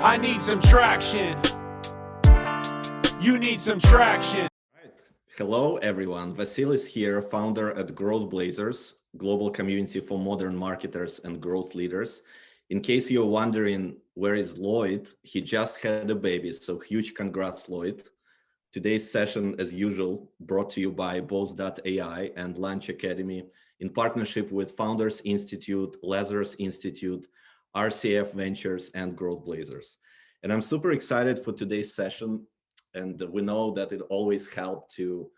I need some traction. You need some traction. Right. Hello, everyone. Vasilis here, founder at Growth Blazers, global community for modern marketers and growth leaders. In case you're wondering where is Lloyd, he just had a baby, so huge congrats, Lloyd. Today's session, as usual, brought to you by Boast.AI and Launch Academy in partnership with Founders Institute, Lazarus Institute, RCF Ventures, and Growth Blazers. And I'm super excited for today's session. And we know that it always helps to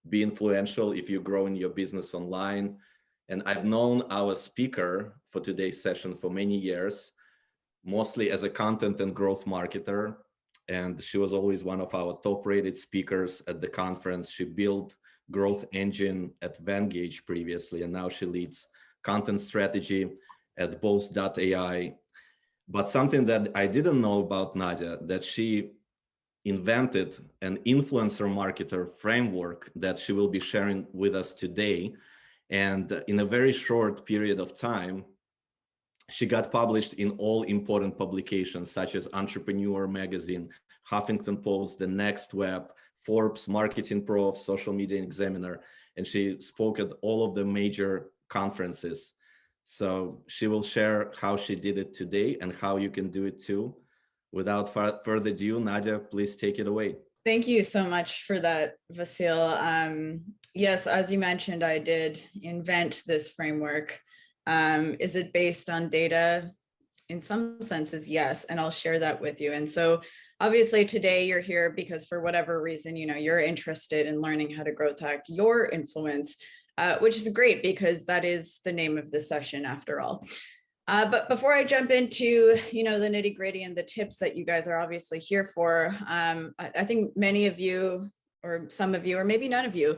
be influential if you grow in your business online. And I've known our speaker for today's session for many years, mostly as a content and growth marketer. And she was always one of our top rated speakers at the conference. She built growth engine at Vengage previously, and now she leads content strategy at Boast.AI. But something that I didn't know about Nadya, that she invented an influencer marketer framework that she will be sharing with us today. And in a very short period of time, she got published in all important publications such as Entrepreneur Magazine, Huffington Post, The Next Web, Forbes, Marketing Pro, Social Media Examiner, and she spoke at all of the major conferences. So she will share how she did it today and how you can do it too. Without further ado, Nadya, please take it away. Thank you so much for that, Vasil. Yes, as you mentioned, I did invent this framework. Is it based on data? In some senses, yes, and I'll share that with you. And so obviously today you're here because for whatever reason, you're interested in learning how to growth hack your influence, which is great because that is the name of this session after all. But before I jump into, the nitty gritty and the tips that you guys are obviously here for, I think many of you or some of you, or maybe none of you,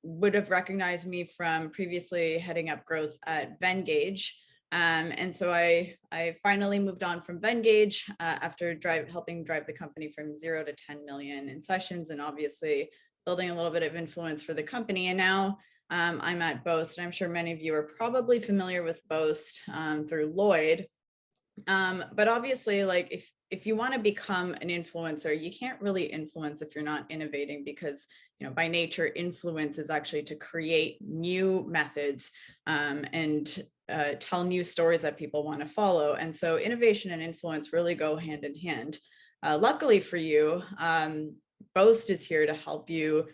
would have recognized me from previously heading up growth at Vengage. And so I finally moved on from Vengage after helping drive the company from 0 to 10 million in sessions and obviously building a little bit of influence for the company. And now I'm at Boast, and I'm sure many of you are probably familiar with Boast through Lloyd. But obviously, like if you want to become an influencer, you can't really influence if you're not innovating because, by nature, influence is actually to create new methods and tell new stories that people want to follow. And so innovation and influence really go hand in hand. Luckily for you, Boast is here to help you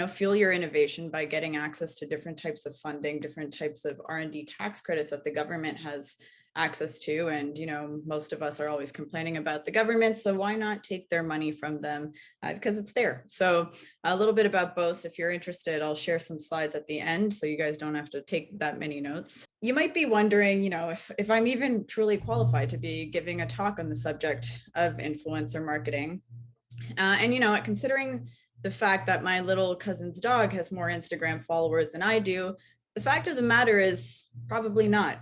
fuel your innovation by getting access to different types of funding, different types of R&D tax credits that the government has access to. And, most of us are always complaining about the government. So why not take their money from them because it's there. So a little bit about Boast. If you're interested, I'll share some slides at the end so you guys don't have to take that many notes. You might be wondering, if I'm even truly qualified to be giving a talk on the subject of influencer marketing. And, considering the fact that my little cousin's dog has more Instagram followers than I do, the fact of the matter is probably not.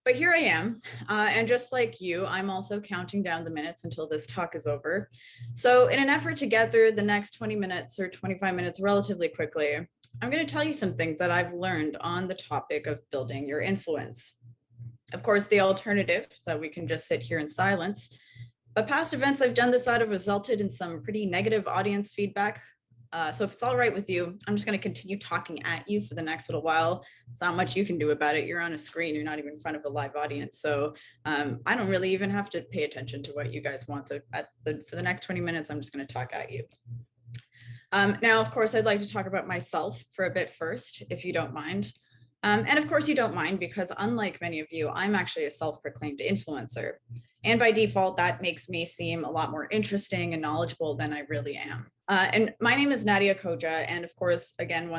But here I am, and just like you, I'm also counting down the minutes until this talk is over. So in an effort to get through the next 20 minutes or 25 minutes relatively quickly, I'm going to tell you some things that I've learned on the topic of building your influence. Of course, the alternative is that we can just sit here in silence. But past events I've done this out have resulted in some pretty negative audience feedback. So if it's all right with you, I'm just going to continue talking at you for the next little while. It's not much you can do about it. You're on a screen. You're not even in front of a live audience. So I don't really even have to pay attention to what you guys want. So for the next 20 minutes, I'm just going to talk at you. Now, of course, I'd like to talk about myself for a bit first, if you don't mind. And of course you don't mind because unlike many of you, I'm actually a self-proclaimed influencer. And by default, that makes me seem a lot more interesting and knowledgeable than I really am. And my name is Nadya Khoja. And of course, again,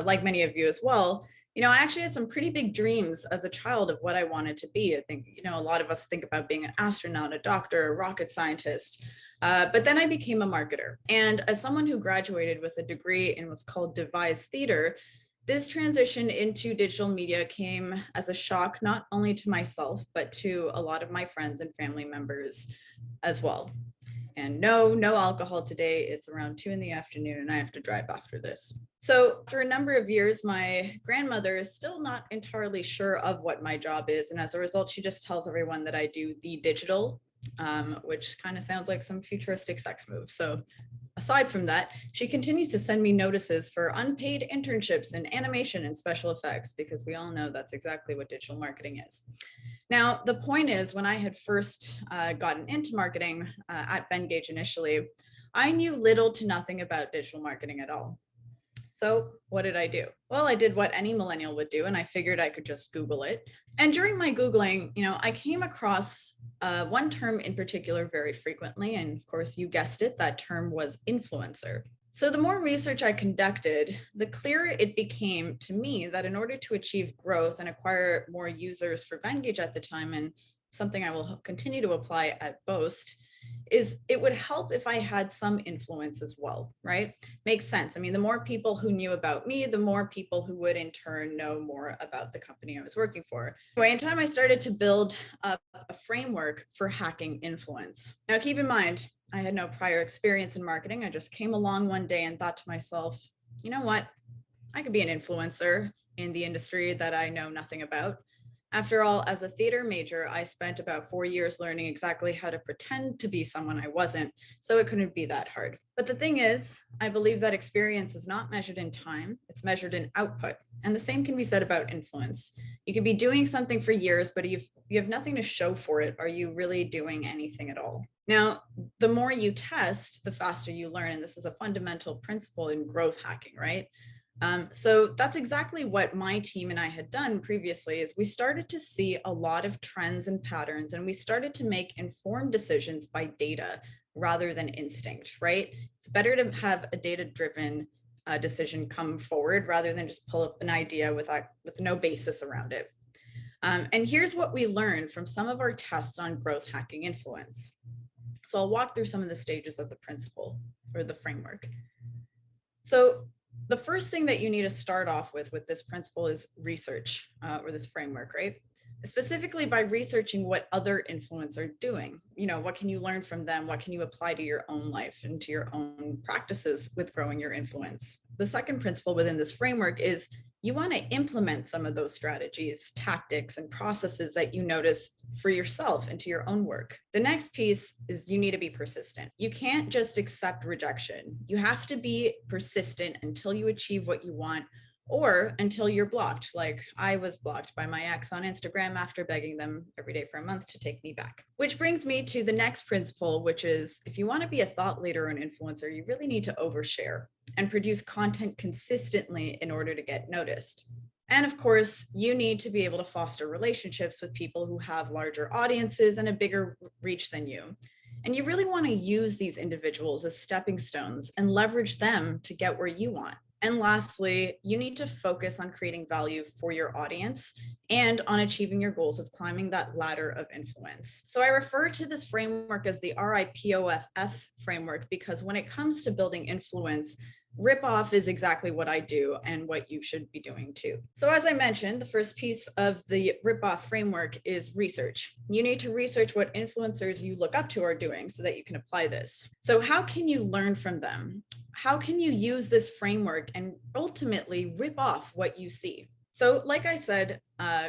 like many of you as well, I actually had some pretty big dreams as a child of what I wanted to be. I think, a lot of us think about being an astronaut, a doctor, a rocket scientist. But then I became a marketer. And as someone who graduated with a degree in what's called devised theater, this transition into digital media came as a shock, not only to myself, but to a lot of my friends and family members as well. And no alcohol today. It's around 2 p.m. and I have to drive after this. So for a number of years, my grandmother is still not entirely sure of what my job is. And as a result, she just tells everyone that I do the digital which kind of sounds like some futuristic sex move. So aside from that, she continues to send me notices for unpaid internships in animation and special effects, because we all know that's exactly what digital marketing is. Now, the point is, when I had first gotten into marketing at Bengage initially, I knew little to nothing about digital marketing at all. So what did I do? Well, I did what any millennial would do, and I figured I could just Google it. And during my Googling, I came across one term in particular very frequently. And of course, you guessed it, that term was influencer. So the more research I conducted, the clearer it became to me that in order to achieve growth and acquire more users for Bengage at the time, and something I will continue to apply at Boast, is it would help if I had some influence as well, right? Makes sense. I mean, the more people who knew about me, the more people who would in turn know more about the company I was working for. Anyway, in time, I started to build up a framework for hacking influence. Now, keep in mind, I had no prior experience in marketing. I just came along one day and thought to myself, you know what? I could be an influencer in the industry that I know nothing about. After all, as a theater major, I spent about 4 years learning exactly how to pretend to be someone I wasn't, so it couldn't be that hard. But the thing is, I believe that experience is not measured in time, it's measured in output. And the same can be said about influence. You could be doing something for years, but if you have nothing to show for it, are you really doing anything at all? Now, the more you test, the faster you learn. And this is a fundamental principle in growth hacking, right? So that's exactly what my team and I had done previously. Is we started to see a lot of trends and patterns, and we started to make informed decisions by data rather than instinct, right? It's better to have a data-driven decision come forward rather than just pull up an idea with no basis around it. And here's what we learned from some of our tests on growth hacking influence. So I'll walk through some of the stages of the principle or the framework. So the first thing that you need to start off with this principle is research, or this framework, right? Specifically by researching what other influencers are doing. What can you learn from them? What can you apply to your own life and to your own practices with growing your influence? The second principle within this framework is you want to implement some of those strategies, tactics, and processes that you notice for yourself into your own work. The next piece is you need to be persistent. You can't just accept rejection. You have to be persistent until you achieve what you want, or until you're blocked. Like I was blocked by my ex on Instagram after begging them every day for a month to take me back. Which brings me to the next principle, which is if you want to be a thought leader or an influencer, you really need to overshare and produce content consistently in order to get noticed. And of course, you need to be able to foster relationships with people who have larger audiences and a bigger reach than you. And you really want to use these individuals as stepping stones and leverage them to get where you want. And lastly, you need to focus on creating value for your audience and on achieving your goals of climbing that ladder of influence. So I refer to this framework as the RIPOFF framework because when it comes to building influence, rip-off is exactly what I do and what you should be doing too. So as I mentioned, the first piece of the rip-off framework is research. You need to research what influencers you look up to are doing so that you can apply this. So how can you learn from them? How can you use this framework and ultimately rip off what you see? So like I said,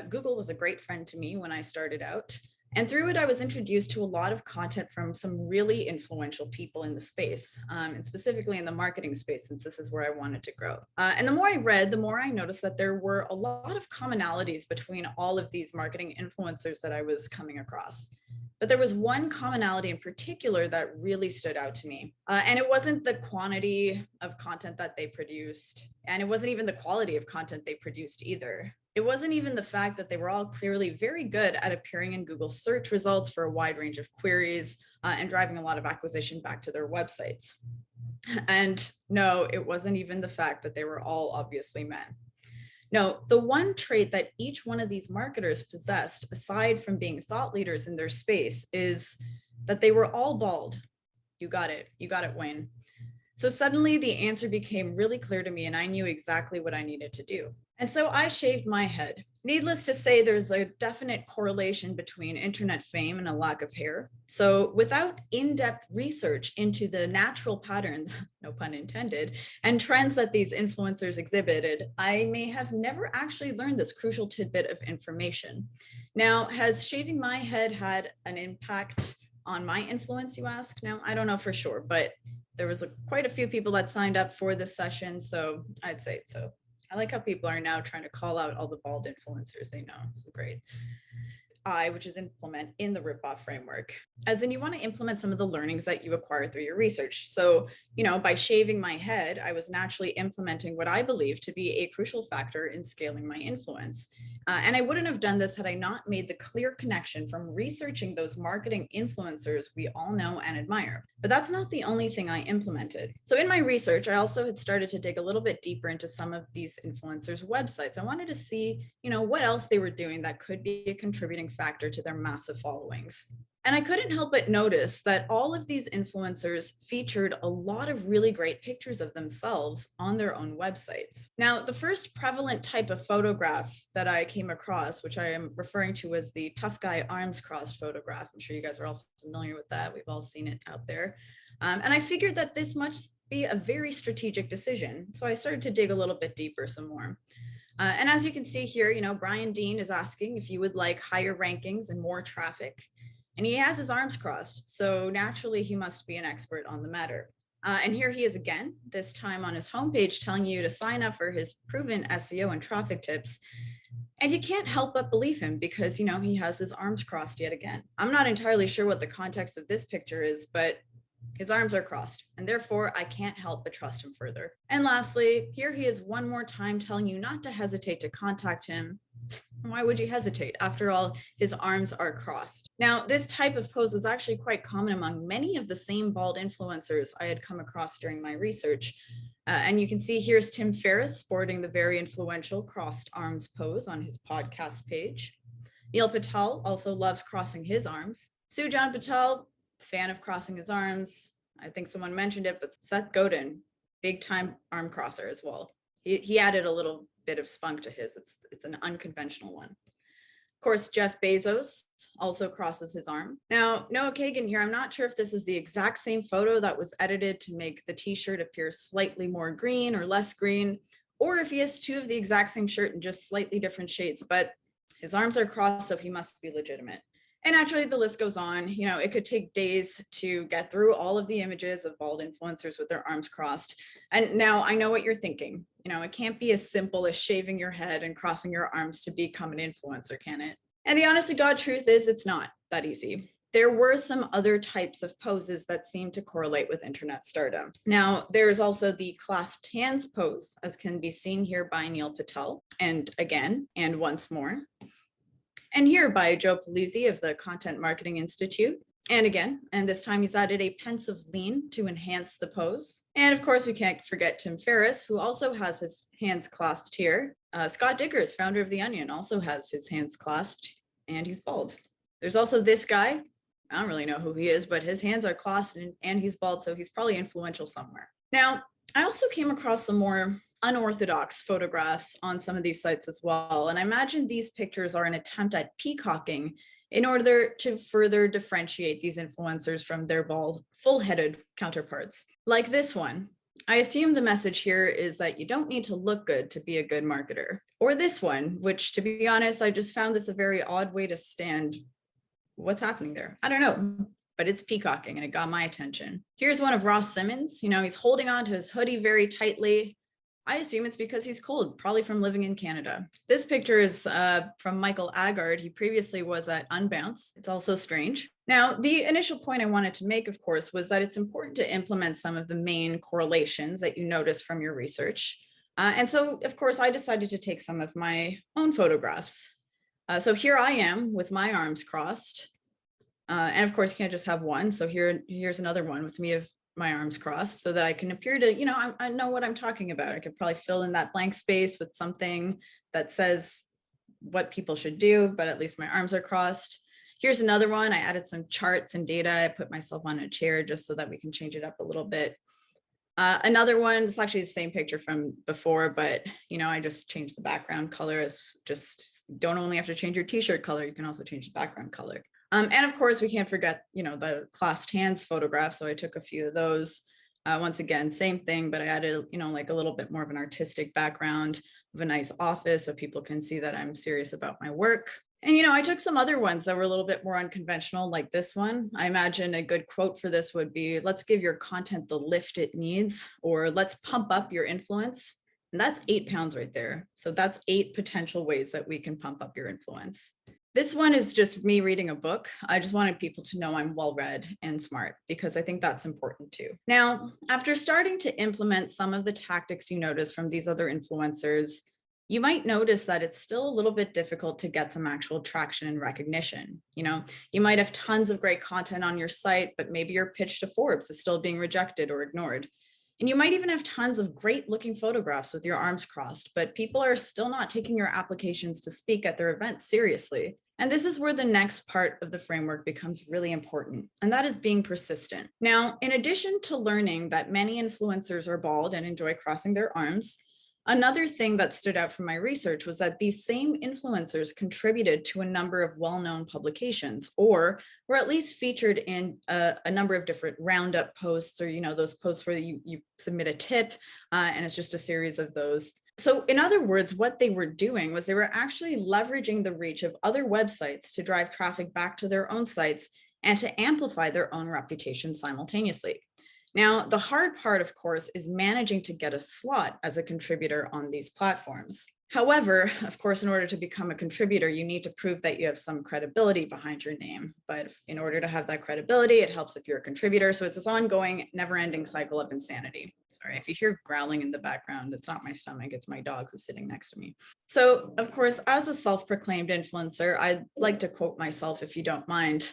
Google was a great friend to me when I started out. And through it, I was introduced to a lot of content from some really influential people in the space, and specifically in the marketing space, since this is where I wanted to grow. And the more I read, the more I noticed that there were a lot of commonalities between all of these marketing influencers that I was coming across. But there was one commonality in particular that really stood out to me. And it wasn't the quantity of content that they produced, and it wasn't even the quality of content they produced either. It wasn't even the fact that they were all clearly very good at appearing in Google search results for a wide range of queries and driving a lot of acquisition back to their websites. And no, it wasn't even the fact that they were all obviously men. No, the one trait that each one of these marketers possessed, aside from being thought leaders in their space, is that they were all bald. You got it, Wayne. So suddenly the answer became really clear to me and I knew exactly what I needed to do. And so I shaved my head. Needless to say, there's a definite correlation between internet fame and a lack of hair. So without in-depth research into the natural patterns, no pun intended, and trends that these influencers exhibited, I may have never actually learned this crucial tidbit of information. Now, has shaving my head had an impact on my influence, you ask? Now, I don't know for sure, but there was quite a few people that signed up for this session, so I'd say so. I like how people are now trying to call out all the bald influencers they know. This is great. Which is implement in the ripoff framework. As in, you want to implement some of the learnings that you acquire through your research. So, by shaving my head, I was naturally implementing what I believe to be a crucial factor in scaling my influence. And I wouldn't have done this had I not made the clear connection from researching those marketing influencers we all know and admire. But that's not the only thing I implemented. So in my research, I also had started to dig a little bit deeper into some of these influencers' websites. I wanted to see, what else they were doing that could be a contributing factor to their massive followings. And I couldn't help but notice that all of these influencers featured a lot of really great pictures of themselves on their own websites. Now, the first prevalent type of photograph that I came across, which I am referring to as the tough guy arms crossed photograph. I'm sure you guys are all familiar with that. We've all seen it out there. And I figured that this must be a very strategic decision. So I started to dig a little bit deeper some more. And as you can see here, Brian Dean is asking if you would like higher rankings and more traffic. And he has his arms crossed, so naturally he must be an expert on the matter. And here he is again, this time on his homepage telling you to sign up for his proven SEO and traffic tips. And you can't help but believe him because, he has his arms crossed yet again. I'm not entirely sure what the context of this picture is, but his arms are crossed, and therefore I can't help but trust him further. And lastly, here he is one more time telling you not to hesitate to contact him. Why would you hesitate? After all, his arms are crossed. Now, this type of pose is actually quite common among many of the same bald influencers I had come across during my research. And you can see here's Tim Ferriss sporting the very influential crossed arms pose on his podcast page. Neil Patel also loves crossing his arms. Sujan Patel, fan of crossing his arms. I think someone mentioned it, but Seth Godin, big time arm crosser as well. He added a little bit of spunk to his. It's an unconventional one. Of course, Jeff Bezos also crosses his arm. Now, Noah Kagan here, I'm not sure if this is the exact same photo that was edited to make the t-shirt appear slightly more green or less green, or if he has two of the exact same shirt in just slightly different shades, but his arms are crossed, so he must be legitimate. And actually, the list goes on. It could take days to get through all of the images of bald influencers with their arms crossed. And now I know what you're thinking. It can't be as simple as shaving your head and crossing your arms to become an influencer, can it? And the honest to God truth is it's not that easy. There were some other types of poses that seem to correlate with internet stardom. Now, there's also the clasped hands pose, as can be seen here by Neil Patel, and again, and once more. And here by Joe Polizzi of the Content Marketing Institute. And again, and this time he's added a pensive lean to enhance the pose. And of course, we can't forget Tim Ferriss, who also has his hands clasped here. Scott DIKKERS, founder of The Onion, also has his hands clasped, and he's bald. There's also this guy. I don't really know who he is, but his hands are clasped and he's bald, so he's probably influential somewhere. Now, I also came across some more unorthodox photographs on some of these sites as well. And I imagine these pictures are an attempt at peacocking in order to further differentiate these influencers from their bald, full-headed counterparts. Like this one. I assume the message here is that you don't need to look good to be a good marketer. Or this one, which to be honest, I just found this a very odd way to stand. What's happening there? I don't know. But it's peacocking and it got my attention. Here's one of Ross Simmons. He's holding on to his hoodie very tightly. I assume it's because he's cold, probably from living in Canada. This picture is from Michael Agard. He previously was at Unbounce. It's also strange. Now, the initial point I wanted to make, of course, was that it's important to implement some of the main correlations that you notice from your research. And so, of course, I decided to take some of my own photographs. So here I am with my arms crossed. And of course, you can't just have one. So here's another one with me of my arms crossed so that I can appear to, I know what I'm talking about. I could probably fill in that blank space with something that says what people should do, but at least my arms are crossed. Here's another one. I added some charts and data. I put myself on a chair just so that we can change it up a little bit. Another one, it's actually the same picture from before, but I just changed the background color. As just don't only have to change your t-shirt color, you can also change the background color. And of course, we can't forget, the clasped hands photograph. So I took a few of those. Once again, same thing, but I added, like a little bit more of an artistic background of a nice office so people can see that I'm serious about my work. And, I took some other ones that were a little bit more unconventional, like this one. I imagine a good quote for this would be, let's give your content the lift it needs, or let's pump up your influence. And that's 8 pounds right there. So that's 8 potential ways that we can pump up your influence. This one is just me reading a book. I just wanted people to know I'm well-read and smart, because I think that's important too. Now, after starting to implement some of the tactics you notice from these other influencers, you might notice that it's still a little bit difficult to get some actual traction and recognition. You might have tons of great content on your site, but maybe your pitch to Forbes is still being rejected or ignored. And you might even have tons of great looking photographs with your arms crossed, but people are still not taking your applications to speak at their events seriously. And this is where the next part of the framework becomes really important, and that is being persistent. Now, in addition to learning that many influencers are bald and enjoy crossing their arms, another thing that stood out from my research was that these same influencers contributed to a number of well-known publications, or were at least featured in a number of different roundup posts, or those posts where you submit a tip and it's just a series of those. So in other words, what they were doing was they were actually leveraging the reach of other websites to drive traffic back to their own sites and to amplify their own reputation simultaneously. Now, the hard part, of course, is managing to get a slot as a contributor on these platforms. However, of course, in order to become a contributor, you need to prove that you have some credibility behind your name. But in order to have that credibility, it helps if you're a contributor. So it's this ongoing, never-ending cycle of insanity. Sorry, if you hear growling in the background, it's not my stomach, it's my dog who's sitting next to me. So, of course, as a self-proclaimed influencer, I'd like to quote myself, if you don't mind.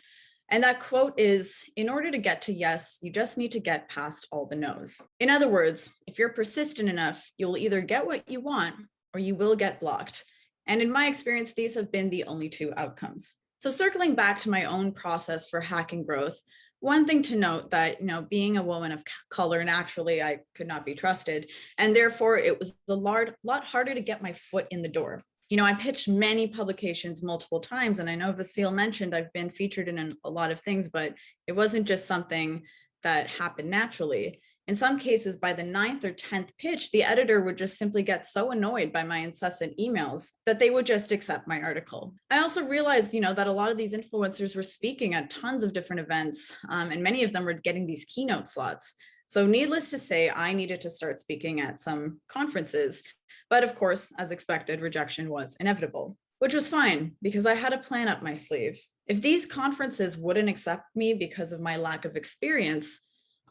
And that quote is, in order to get to yes, you just need to get past all the no's. In other words, if you're persistent enough, you'll either get what you want or you will get blocked. And in my experience, these have been the only 2 outcomes. So circling back to my own process for hacking growth, one thing to note that, being a woman of color, naturally, I could not be trusted. And therefore, it was a lot harder to get my foot in the door. I pitched many publications multiple times, and I know Vasile mentioned I've been featured in a lot of things, but it wasn't just something that happened naturally. In some cases, by the 9th or 10th pitch, the editor would just simply get so annoyed by my incessant emails that they would just accept my article. I also realized, that a lot of these influencers were speaking at tons of different events, and many of them were getting these keynote slots. So needless to say, I needed to start speaking at some conferences. But of course, as expected, rejection was inevitable, which was fine because I had a plan up my sleeve. If these conferences wouldn't accept me because of my lack of experience,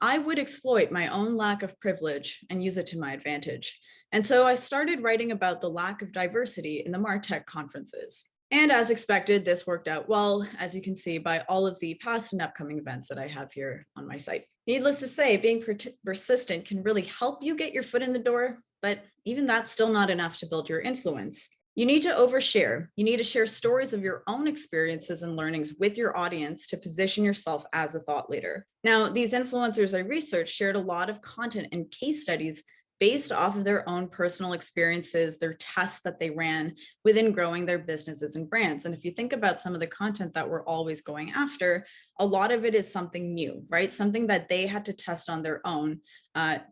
I would exploit my own lack of privilege and use it to my advantage. And so I started writing about the lack of diversity in the MarTech conferences. And as expected, this worked out well, as you can see by all of the past and upcoming events that I have here on my site. Needless to say, being persistent can really help you get your foot in the door, but even that's still not enough to build your influence. You need to overshare. You need to share stories of your own experiences and learnings with your audience to position yourself as a thought leader. Now, these influencers I researched shared a lot of content and case studies based off of their own personal experiences, their tests that they ran within growing their businesses and brands. And if you think about some of the content that we're always going after, a lot of it is something new, right? Something that they had to test on their own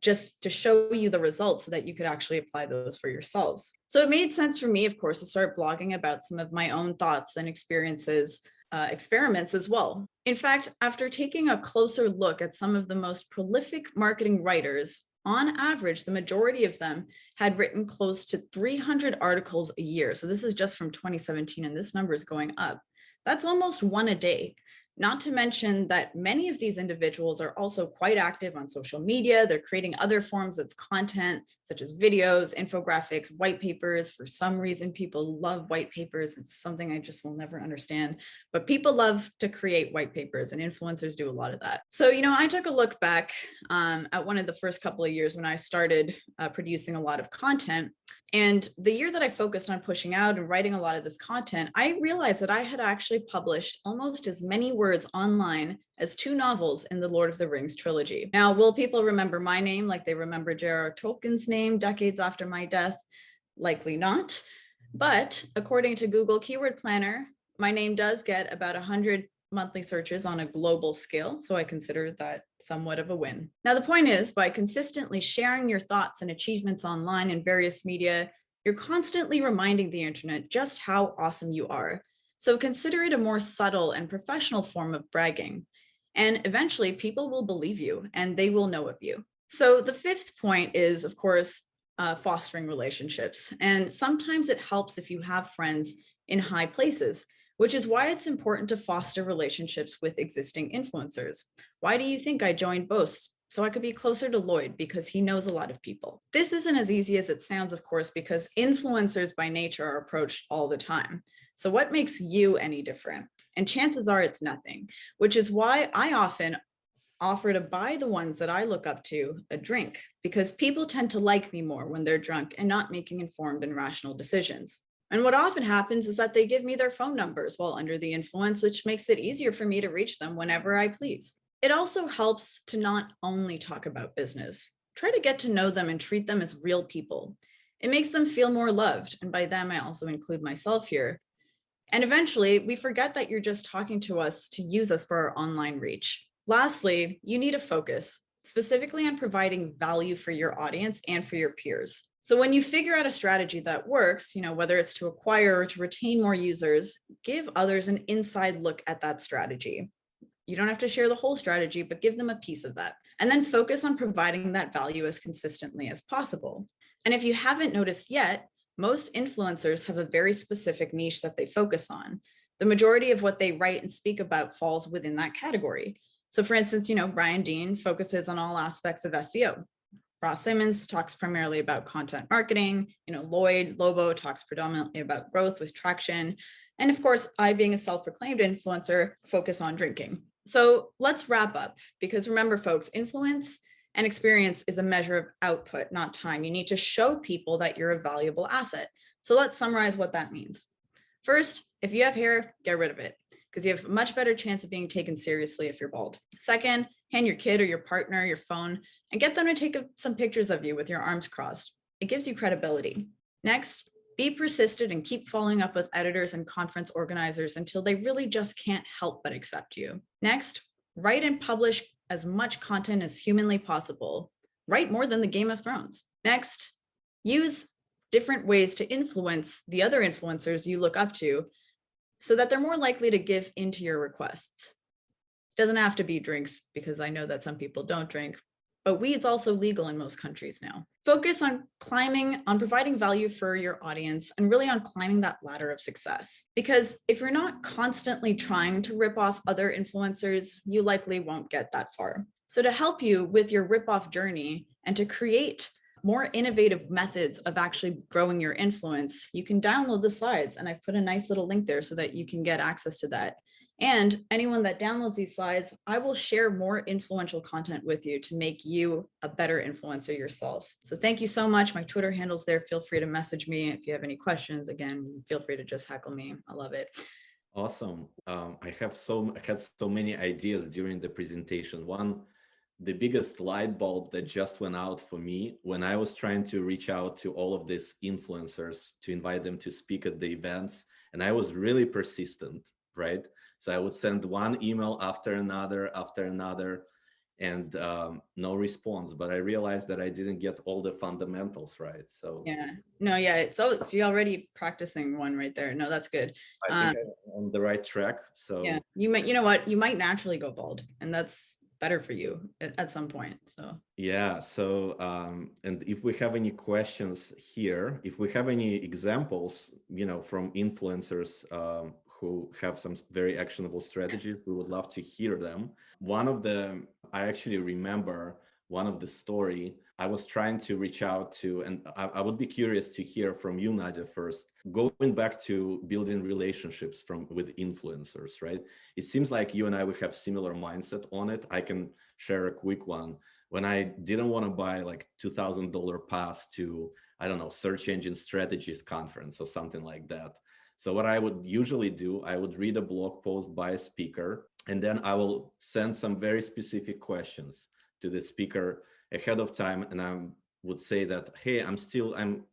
just to show you the results so that you could actually apply those for yourselves. So it made sense for me, of course, to start blogging about some of my own thoughts and experiences, experiments as well. In fact, after taking a closer look at some of the most prolific marketing writers, on average, the majority of them had written close to 300 articles a year. So this is just from 2017, and this number is going up. That's almost 1 a day. Not to mention that many of these individuals are also quite active on social media. They're creating other forms of content, such as videos, infographics, white papers. For some reason, people love white papers. It's something I just will never understand. But people love to create white papers, and influencers do a lot of that. So, I took a look back at one of the first couple of years when I started producing a lot of content. And the year that I focused on pushing out and writing a lot of this content, I realized that I had actually published almost as many words online as 2 novels in the Lord of the Rings trilogy. Now, will people remember my name like they remember J.R.R. Tolkien's name decades after my death? Likely not. But according to Google Keyword Planner, my name does get about 100 monthly searches on a global scale, so I consider that somewhat of a win. Now, the point is, by consistently sharing your thoughts and achievements online in various media, you're constantly reminding the internet just how awesome you are. So consider it a more subtle and professional form of bragging. And eventually people will believe you and they will know of you. So the fifth point is, of course, fostering relationships. And sometimes it helps if you have friends in high places, which is why it's important to foster relationships with existing influencers. Why do you think I joined Boast? So I could be closer to Lloyd because he knows a lot of people. This isn't as easy as it sounds, of course, because influencers by nature are approached all the time. So what makes you any different? And chances are it's nothing, which is why I often offer to buy the ones that I look up to a drink, because people tend to like me more when they're drunk and not making informed and rational decisions. And what often happens is that they give me their phone numbers while under the influence, which makes it easier for me to reach them whenever I please. It also helps to not only talk about business. Try to get to know them and treat them as real people. It makes them feel more loved. And by them, I also include myself here. And eventually, we forget that you're just talking to us to use us for our online reach. Lastly, you need to focus specifically on providing value for your audience and for your peers. So when you figure out a strategy that works, whether it's to acquire or to retain more users, give others an inside look at that strategy. You don't have to share the whole strategy, but give them a piece of that. And then focus on providing that value as consistently as possible. And if you haven't noticed yet, most influencers have a very specific niche that they focus on. The majority of what they write and speak about falls within that category. So for instance, Brian Dean focuses on all aspects of SEO. Ross Simmons talks primarily about content marketing. Lloyd Lobo talks predominantly about growth with traction. And of course, I, being a self-proclaimed influencer, focus on drinking. So let's wrap up, because remember, folks, influence and experience is a measure of output, not time. You need to show people that you're a valuable asset. So let's summarize what that means. First, if you have hair, get rid of it, because you have a much better chance of being taken seriously if you're bald. Second, hand your kid or your partner your phone and get them to take some pictures of you with your arms crossed. It gives you credibility. Next, be persistent and keep following up with editors and conference organizers until they really just can't help but accept you. Next, write and publish as much content as humanly possible. Write more than the Game of Thrones. Next, use different ways to influence the other influencers you look up to so that they're more likely to give into your requests. It doesn't have to be drinks, because I know that some people don't drink, but weed's also legal in most countries now. Focus on providing value for your audience and really on climbing that ladder of success. Because if you're not constantly trying to rip off other influencers, you likely won't get that far. So to help you with your rip-off journey and to create more innovative methods of actually growing your influence, you can download the slides. And I've put a nice little link there so that you can get access to that. And anyone that downloads these slides, I will share more influential content with you to make you a better influencer yourself. So thank you so much. My Twitter handle's there. Feel free to message me if you have any questions. Again, feel free to just heckle me. I love it. Awesome. I had so many ideas during the presentation. The biggest light bulb that just went out for me when I was trying to reach out to all of these influencers to invite them to speak at the events, and I was really persistent, right? So I would send one email after another, and no response. But I realized that I didn't get all the fundamentals right. So so you're already practicing one right there. No, that's good. I think I'm on the right track. So yeah, you might naturally go bald, and that's better for you at some point. So yeah. So and if we have any questions here, if we have any examples, from influencers who have some very actionable strategies, we would love to hear them. I actually remember one of the story. I was trying to reach out to, and I would be curious to hear from you, Nadya, first, going back to building relationships with influencers, right? It seems like you and I, we have similar mindset on it. I can share a quick one. When I didn't want to buy like $2,000 pass to, I don't know, search engine strategies conference or something like that. So what I would usually do, I would read a blog post by a speaker, and then I will send some very specific questions to the speaker ahead of time. And I would say that, hey, I'm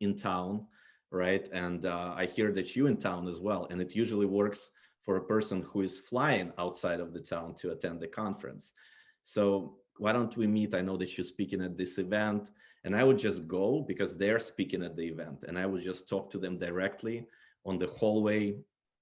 in town, right? And I hear that you're in town as well. And it usually works for a person who is flying outside of the town to attend the conference. So why don't we meet? I know that you're speaking at this event, and I would just go because they're speaking at the event, and I would just talk to them directly on the hallway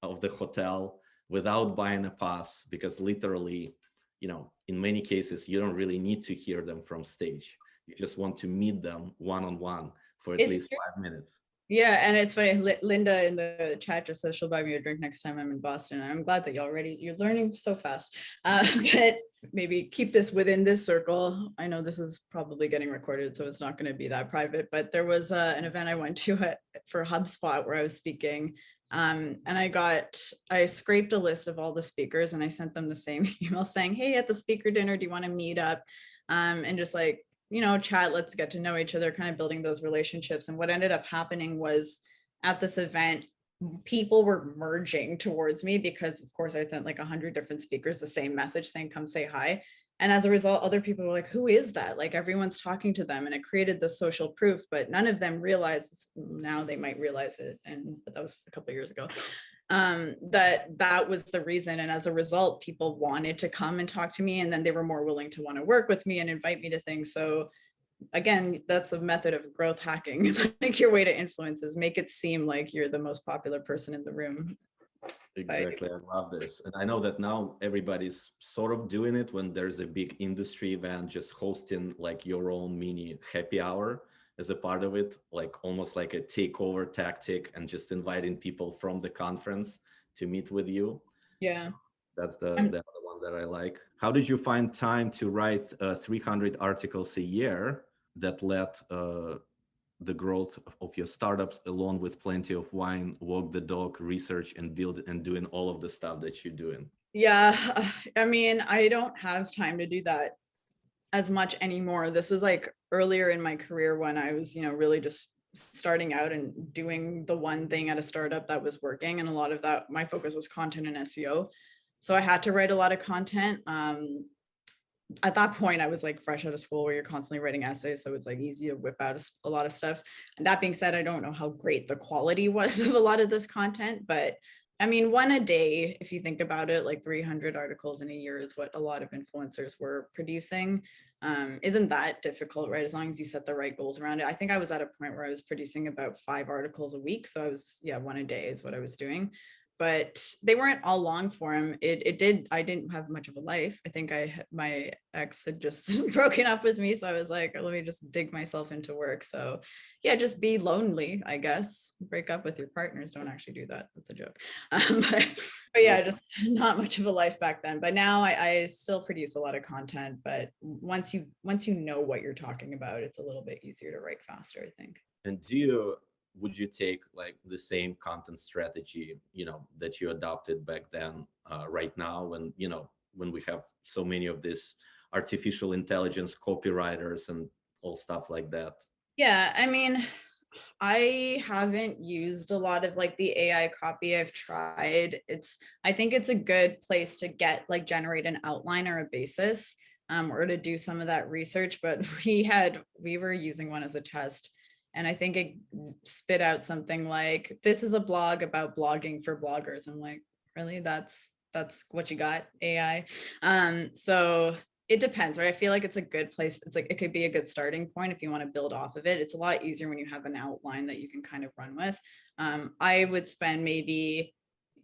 of the hotel without buying a pass, because literally, in many cases, you don't really need to hear them from stage. You just want to meet them one-on-one for at It's least 5 minutes. Yeah, and it's funny. Linda in the chat just says she'll buy me a drink next time I'm in Boston. I'm glad that you're learning so fast. But maybe keep this within this circle. I know this is probably getting recorded, so it's not going to be that private. But there was an event I went to for HubSpot where I was speaking, and I scraped a list of all the speakers and I sent them the same email saying, "Hey, at the speaker dinner, do you want to meet up?" And just like, chat, let's get to know each other, kind of building those relationships. And what ended up happening was at this event, people were merging towards me because of course I sent like 100 different speakers the same message saying, come say hi. And as a result, other people were like, who is that? Like everyone's talking to them, and it created the social proof, but none of them realized. Now they might realize it. But that was a couple of years ago. That was the reason. And as a result, people wanted to come and talk to me, and then they were more willing to want to work with me and invite me to things. So again, that's a method of growth hacking. Like your way to influence is make it seem like you're the most popular person in the room. Exactly. I love this. And I know that now everybody's sort of doing it when there's a big industry event, just hosting like your own mini happy hour as a part of it, like almost like a takeover tactic, and just inviting people from the conference to meet with you. Yeah. So that's the other one that I like. How did you find time to write 300 articles a year that led the growth of your startups, along with plenty of wine, walk the dog, research, and build, and doing all of the stuff that you're doing? Yeah. I mean, I don't have time to do that as much anymore. This was like earlier in my career when I was, really just starting out and doing the one thing at a startup that was working. And a lot of that, my focus was content and SEO. So I had to write a lot of content. At that point, I was like fresh out of school where you're constantly writing essays. So it's like easy to whip out a lot of stuff. And that being said, I don't know how great the quality was of a lot of this content, but I mean, one a day, if you think about it, like 300 articles in a year is what a lot of influencers were producing. Isn't that difficult, right? As long as you set the right goals around it. I think I was at a point where I was producing about 5 articles a week. So I was, one a day is what I was doing. But they weren't all long form. I didn't have much of a life. I think my ex had just broken up with me. So I was like, let me just dig myself into work. So yeah, just be lonely, I guess. Break up with your partners. Don't actually do that. That's a joke. But yeah, just not much of a life back then. But now I still produce a lot of content. But once you know what you're talking about, it's a little bit easier to write faster, I think. And would you take like the same content strategy, that you adopted back then, right now, when we have so many of this artificial intelligence copywriters and all stuff like that? Yeah, I mean, I haven't used a lot of like the AI copy. I've tried. I think it's a good place to generate an outline or a basis, or to do some of that research. But we were using one as a test, and I think it spit out something like, this is a blog about blogging for bloggers. I'm like, really? That's what you got, AI? So it depends, right? I feel like it's a good place. It's like, it could be a good starting point if you want to build off of it. It's a lot easier when you have an outline that you can kind of run with. I would spend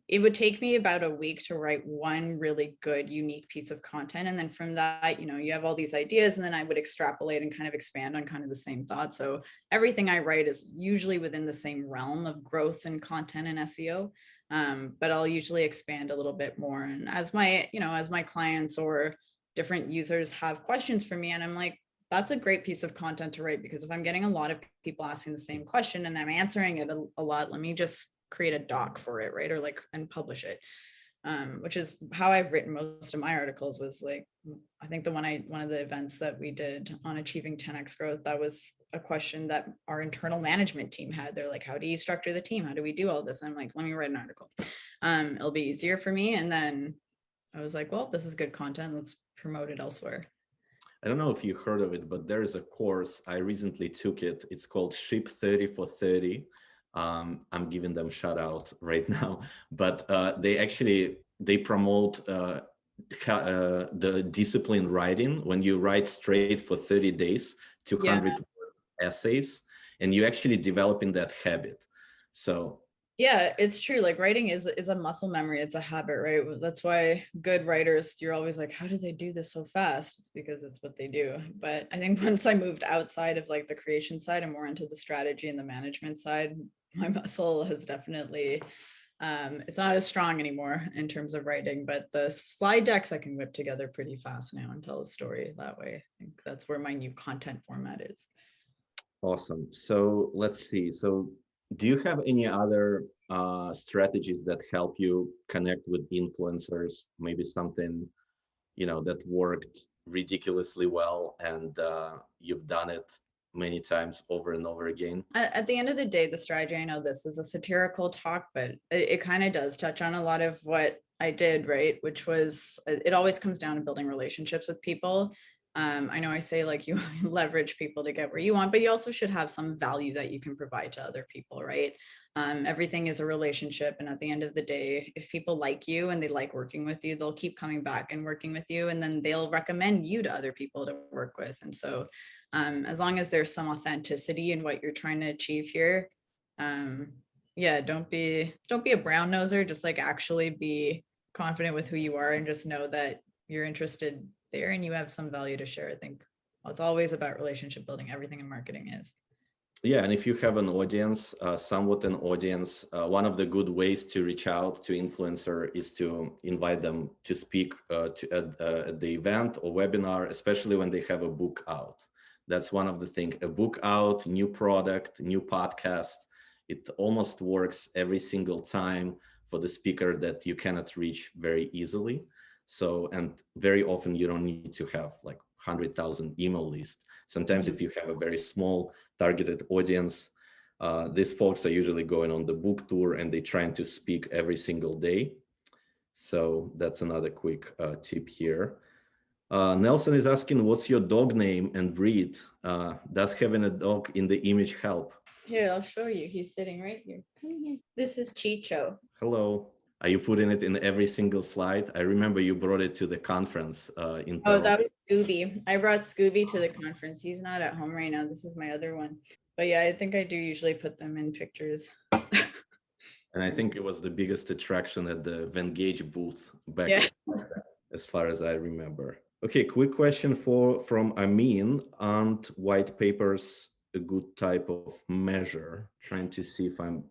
it would take me about a week to write one really good, unique piece of content. And then from that, you have all these ideas, and then I would extrapolate and kind of expand on kind of the same thought. So everything I write is usually within the same realm of growth and content and SEO. But I'll usually expand a little bit more. And as my clients or different users have questions for me, and I'm like, that's a great piece of content to write, because if I'm getting a lot of people asking the same question and I'm answering it a lot, let me just create a doc for it, right? Or and publish it. Which is how I've written most of my articles. Was like, I think one of the events that we did on achieving 10x growth, that was a question that our internal management team had. They're like, how do you structure the team? How do we do all this? And I'm like, let me write an article. It'll be easier for me. And then I was like, well, this is good content. Let's promote it elsewhere. I don't know if you heard of it, but there is a course. I recently took it. It's called Ship 30 for 30. I'm giving them shout out right now, but they promote the disciplined writing, when you write straight for 30 days, 200 essays, and you actually developing that habit. So Yeah, it's true. Like writing is a muscle memory. It's a habit, right? That's why good writers, you're always like, how do they do this so fast? It's because it's what they do. But I think once I moved outside of like the creation side and more into the strategy and the management side, my muscle has definitely it's not as strong anymore in terms of writing, but the slide decks I can whip together pretty fast now and tell a story that way. I think that's where my new content format is. Awesome. So let's see. So do you have any other strategies that help you connect with influencers? Maybe something, that worked ridiculously well and you've done it many times over and over again? At the end of the day, the strategy, I know this is a satirical talk, but it kind of does touch on a lot of what I did, right? Which was, it always comes down to building relationships with people. I know I say like you leverage people to get where you want, but you also should have some value that you can provide to other people, right? Everything is a relationship. And at the end of the day, if people like you and they like working with you, they'll keep coming back and working with you, and then they'll recommend you to other people to work with. And so as long as there's some authenticity in what you're trying to achieve here, yeah, don't be a brown noser, just like actually be confident with who you are and just know that you're interested there and you have some value to share. I think it's always about relationship building. Everything in marketing is. Yeah, and if you have an audience, somewhat an audience, one of the good ways to reach out to influencer is to invite them to speak at the event or webinar, especially when they have a book out. That's one of the things. A book out, new product, new podcast, it almost works every single time for the speaker that you cannot reach very easily. So, and very often you don't need to have like 100,000 email list. Sometimes if you have a very small targeted audience, these folks are usually going on the book tour and they're trying to speak every single day. So that's another quick tip here. Nelson is asking, what's your dog name and breed? Does having a dog in the image help? Here, I'll show you. He's sitting right here. Come here. This is Chicho. Hello. Are you putting it in every single slide? I remember you brought it to the conference in Oh, Peru. that was Scooby. I brought Scooby to the conference. He's not at home right now. This is my other one. But yeah, I think I do usually put them in pictures. And I think it was the biggest attraction at the Vengage booth back then, as far as I remember. Okay, quick question from Amin. Aren't white papers a good type of measure? Trying to see if I'm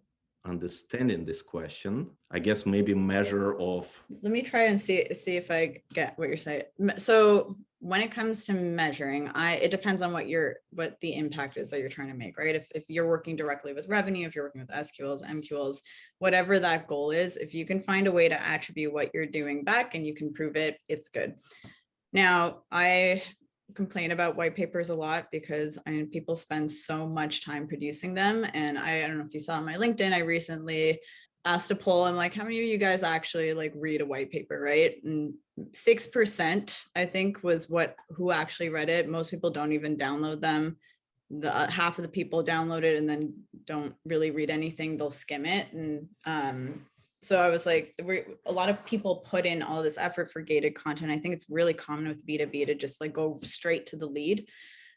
understanding this question. I guess maybe measure of. Let me try and see if I get what you're saying. So when it comes to measuring, it depends on what the impact is that you're trying to make, right? If you're working directly with revenue, if you're working with SQLs, MQLs, whatever that goal is, if you can find a way to attribute what you're doing back and you can prove it, it's good. Now, I complain about white papers a lot because people spend so much time producing them. And I don't know if you saw on my LinkedIn, I recently asked a poll. I'm like, how many of you guys actually like read a white paper, right? And 6%, I think, was who actually read it. Most people don't even download them. Half of the people download it and then don't really read anything. They'll skim it. And so I was like, a lot of people put in all this effort for gated content. I think it's really common with B2B to just like go straight to the lead.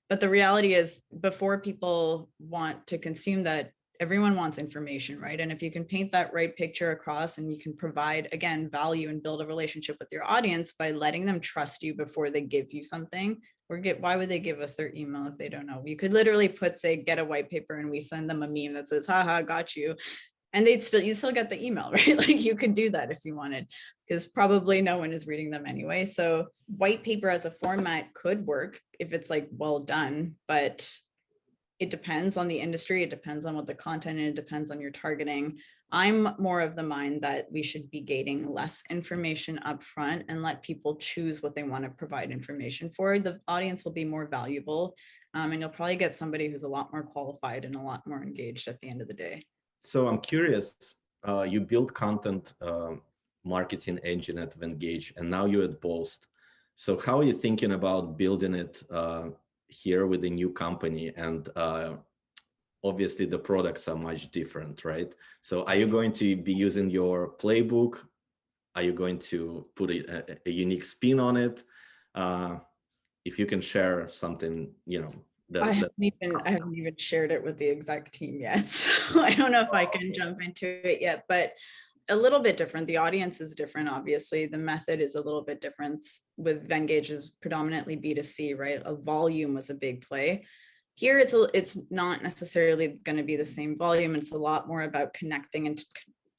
But the reality is, before people want to consume that, everyone wants information, right? And if you can paint that right picture across and you can provide, again, value and build a relationship with your audience by letting them trust you before they give you something, why would they give us their email if they don't know? You could literally say, get a white paper, and we send them a meme that says, haha, got you. And you still get the email, right? Like you could do that if you wanted, because probably no one is reading them anyway. So white paper as a format could work if it's like well done, but it depends on the industry. It depends on what the content is. It depends on your targeting. I'm more of the mind that we should be gating less information up front and let people choose what they want to provide information for. The audience will be more valuable, and you'll probably get somebody who's a lot more qualified and a lot more engaged at the end of the day. So I'm curious, you build content marketing engine at Vengage, and now you're at Boast. So how are you thinking about building it here with a new company? And obviously the products are much different, right? So are you going to be using your playbook? Are you going to put a unique spin on it? If you can share something, I that haven't even shared it with the exec team yet. So I don't know if I can jump into it yet, but a little bit different. The audience is different, obviously. The method is a little bit different. With Venngage is predominantly B2C, right? A volume was a big play. Here, it's not necessarily going to be the same volume. It's a lot more about connecting and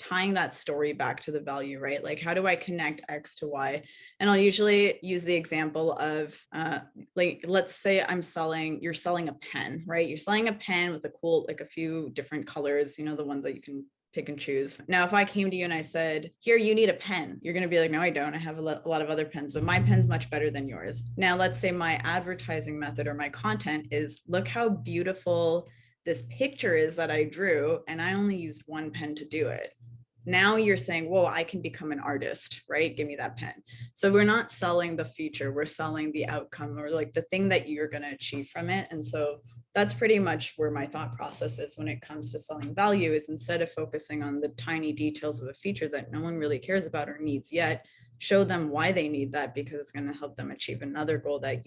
tying that story back to the value, right? Like, how do I connect X to Y? And I'll usually use the example of, like, let's say you're selling a pen, right? You're selling a pen with a cool, like a few different colors, you know, the ones that you can pick and choose. Now, if I came to you and I said, here, you need a pen, you're going to be like, no, I don't. I have a lot of other pens, but my pen's much better than yours. Now, let's say my advertising method or my content is, look how beautiful this picture is that I drew, and I only used one pen to do it. Now you're saying, whoa, I can become an artist, right? Give me that pen. So we're not selling the feature, we're selling the outcome, or like the thing that you're going to achieve from it. And so that's pretty much where my thought process is when it comes to selling value, is instead of focusing on the tiny details of a feature that no one really cares about or needs yet, show them why they need that, because it's going to help them achieve another goal that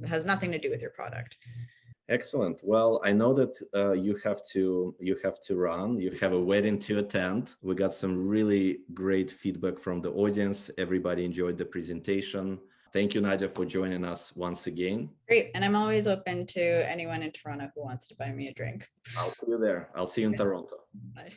has nothing to do with your product. Excellent. Well, I know that you have to run. You have a wedding to attend. We got some really great feedback from the audience. Everybody enjoyed the presentation. Thank you, Nadya, for joining us once again. Great. And I'm always open to anyone in Toronto who wants to buy me a drink. I'll see you there. I'll see you in Toronto. Bye.